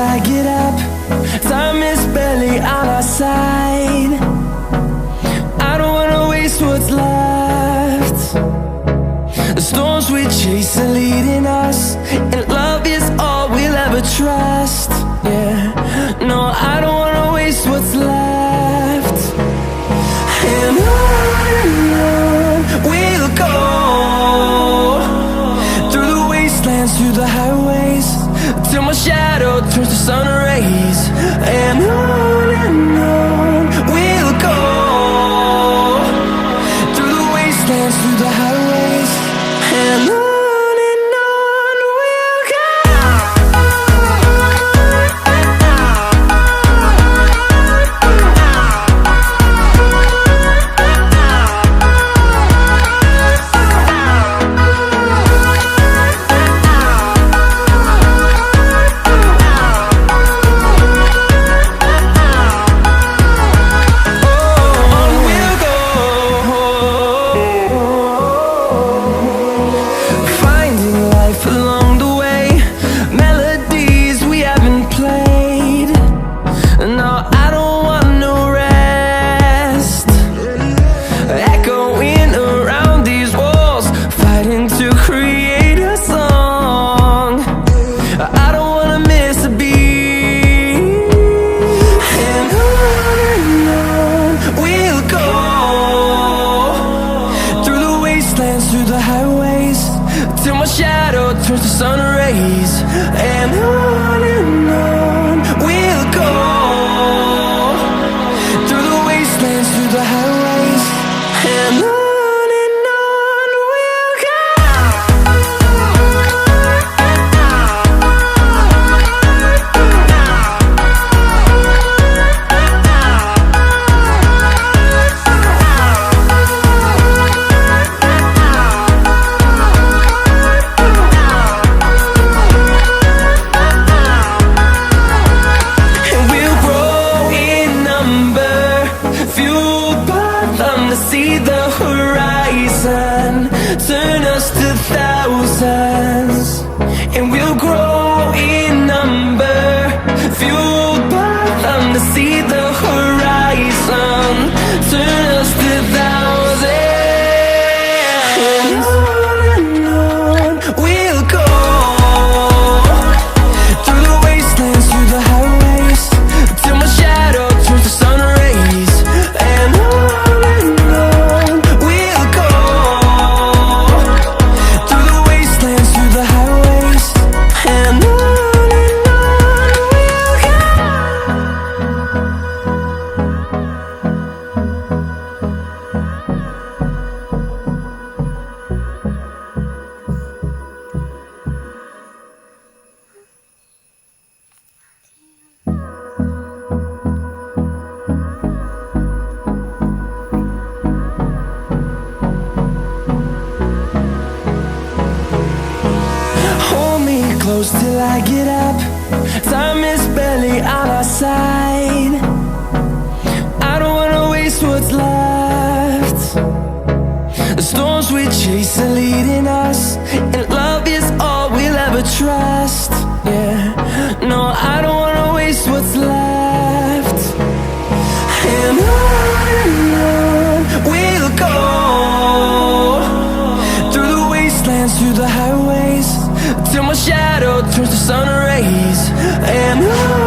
I get up. Time is barely on our side. I don't wanna waste what's left. The storms we chase are leading us, and love is all we'll ever trust. Yeah, no, I don't wanna waste what's left. And on we'll go, through the wastelands, through the highways, till my shadow turns to sun rays. And on we'll go, through the wastelands, through the highways, and on we'll go. Through the highways, till my shadow turns to sun rays. And on we'll go, through the wastelands, through the highways, and on we'll go. To see the horizon turn us to thousands, and we'll grow in number, fueled by them. To see the horizon turn us to thousands, and on we'll go, through the wastelands, through the highways, till my shadow turns to sun rays. And close till I get up. Time is barely on our side. I don't wanna waste what's left. The storms we chase are leading us, and love is all we'll ever trust. Yeah, no, I don't wanna waste what's left. And on we'll go, through the wastelands, through the highways, till my shadow turns to sun rays. And on